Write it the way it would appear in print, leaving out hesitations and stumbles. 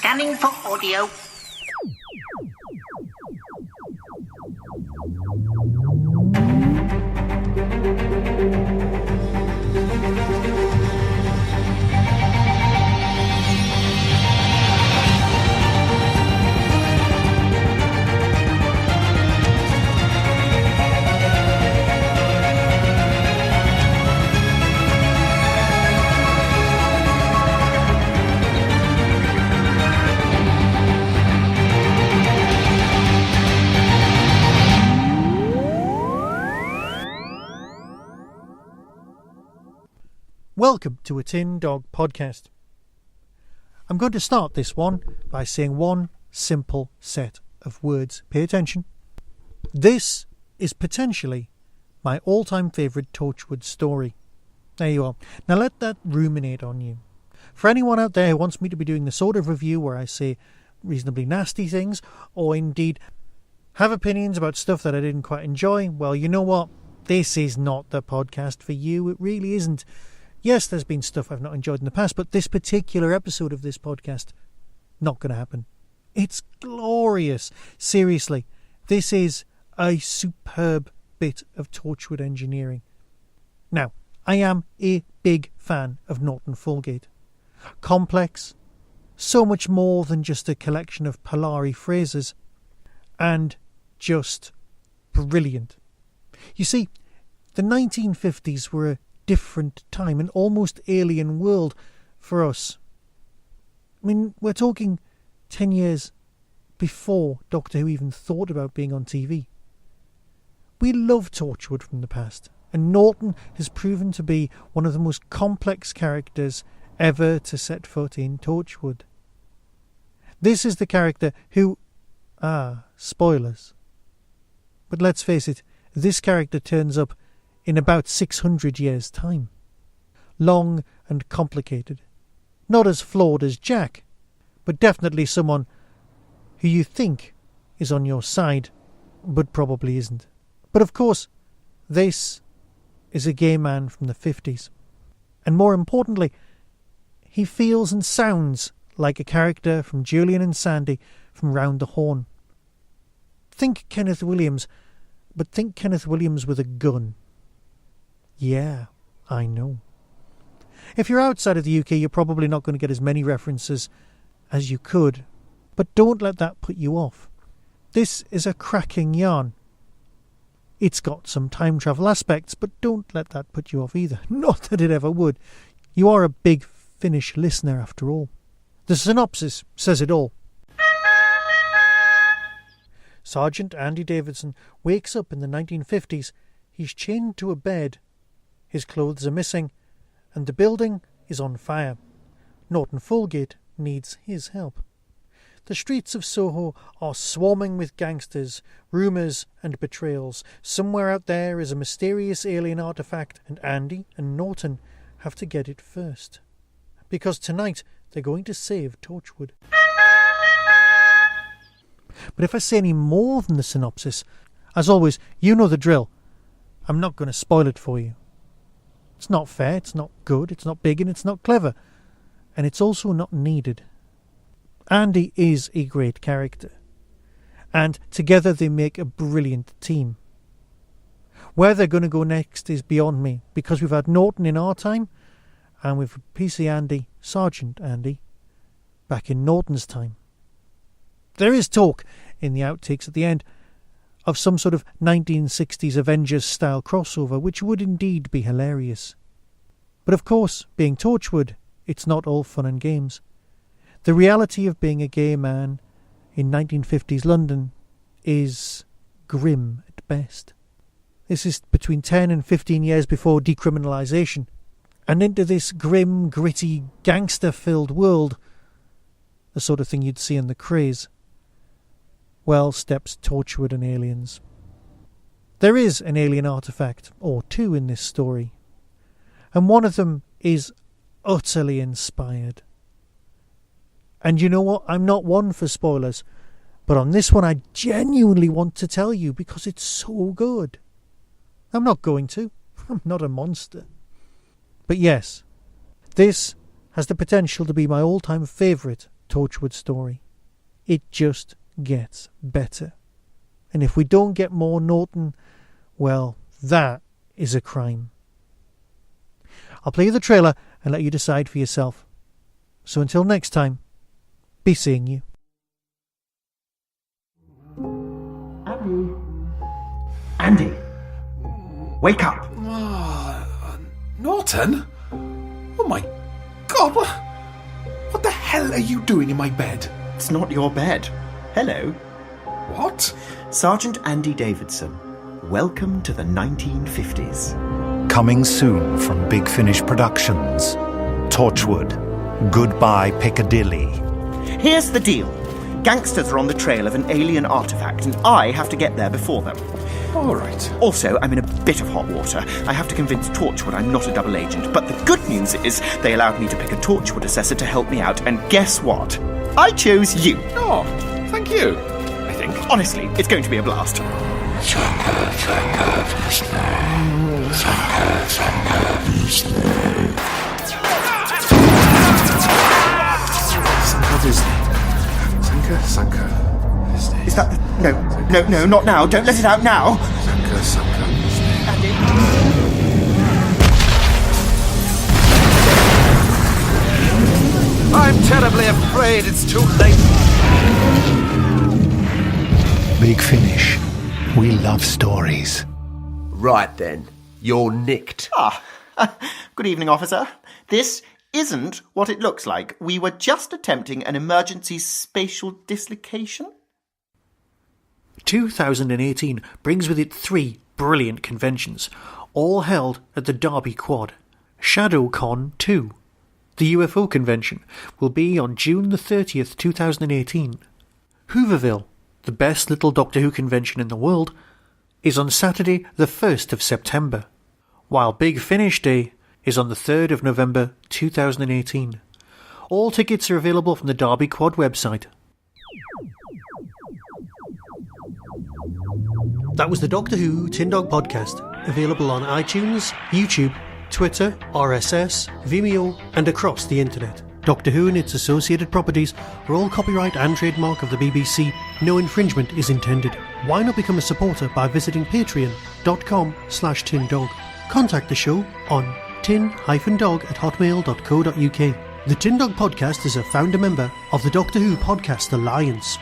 Scanning for audio. Welcome to a Tin Dog podcast. I'm going to start this one by saying one simple set of words. Pay attention. This is potentially my all-time favourite Torchwood story. There you are. Now let that ruminate on you. For anyone out there who wants me to be doing the sort of review where I say reasonably nasty things, or indeed have opinions about stuff that I didn't quite enjoy, well, you know what? This is not the podcast for you. It really isn't. Yes, there's been stuff I've not enjoyed in the past, but this particular episode of this podcast, not going to happen. It's glorious. Seriously, this is a superb bit of Torchwood engineering. Now, I am a big fan of Norton Folgate. Complex, so much more than just a collection of Polari phrases, and just brilliant. You see, the 1950s were a different time, an almost alien world for us. I mean, we're talking 10 years before Doctor Who even thought about being on TV. We love Torchwood from the past, and Norton has proven to be one of the most complex characters ever to set foot in Torchwood. This is the character who... spoilers. But let's face it, this character turns up in about 600 years' time. Long and complicated. Not as flawed as Jack, but definitely someone who you think is on your side, but probably isn't. But of course, this is a gay man from the 50s. And more importantly, he feels and sounds like a character from Julian and Sandy from Round the Horn. Think Kenneth Williams, but think Kenneth Williams with a gun. Yeah, I know. If you're outside of the UK, you're probably not going to get as many references as you could, but don't let that put you off. This is a cracking yarn. It's got some time travel aspects, but don't let that put you off either. Not that it ever would. You are a big Finnish listener after all. The synopsis says it all. Sgt Andy Davidson wakes up in the 1950s. He's chained to a bed. His clothes are missing, and the building is on fire. Norton Folgate needs his help. The streets of Soho are swarming with gangsters, rumours and betrayals. Somewhere out there is a mysterious alien artefact, and Andy and Norton have to get it first. Because tonight they're going to save Torchwood. But if I say any more than the synopsis, as always, you know the drill. I'm not going to spoil it for you. It's not fair, it's not good, it's not big, and it's not clever. And it's also not needed. Andy is a great character. And together they make a brilliant team. Where they're going to go next is beyond me, because we've had Norton in our time, and we've PC Andy, Sgt Andy, back in Norton's time. There is talk, in the outtakes at the end, of some sort of 1960s Avengers-style crossover, which would indeed be hilarious. But of course, being Torchwood, it's not all fun and games. The reality of being a gay man in 1950s London is grim at best. This is between 10 and 15 years before decriminalisation. And into this grim, gritty, gangster-filled world, the sort of thing you'd see in The Craze, well steps Torchwood and aliens. There is an alien artefact, or two in this story, and one of them is utterly inspired. And you know what? I'm not one for spoilers, but on this one I genuinely want to tell you because it's so good. I'm not going to. I'm not a monster. But yes, this has the potential to be my all-time favourite Torchwood story. It just gets better. And if we don't get more Norton, well, that is a crime. I'll play you the trailer and let you decide for yourself. So until next time, be seeing you. Andy! Wake up! Norton? Oh my God, what the hell are you doing in my bed? It's not your bed. Hello. What? Sgt Andy Davidson. Welcome to the 1950s. Coming soon from Big Finish Productions. Torchwood. Goodbye Piccadilly. Here's the deal. Gangsters are on the trail of an alien artefact, and I have to get there before them. All right. Also, I'm in a bit of hot water. I have to convince Torchwood I'm not a double agent. But the good news is they allowed me to pick a Torchwood assessor to help me out, and guess what? I chose you. Oh, thank you, I think. Honestly, it's going to be a blast. Sanka. Is that the... No, not now. Don't let it out now. Sanka. Andy? I'm terribly afraid it's too late. Big Finish. We love stories. Right then, you're nicked. Good evening, officer. This isn't what it looks like. We were just attempting an emergency spatial dislocation. 2018 brings with it 3 brilliant conventions, all held at the Derby Quad. ShadowCon 2. The UFO convention will be on June the 30th, 2018. Hooverville, the best little Doctor Who convention in the world, is on Saturday the 1st of September, while Big Finish Day is on the 3rd of November 2018. All tickets are available from the Derby Quad website. That was the Doctor Who Tin Dog podcast, available on iTunes, YouTube, Twitter, RSS, Vimeo, and across the internet. Doctor Who and its associated properties are all copyright and trademark of the BBC. No infringement is intended. Why not become a supporter by visiting patreon.com/tindog. Contact the show on tin-dog@hotmail.co.uk. The Tin Dog podcast is a founder member of the Doctor Who Podcast Alliance.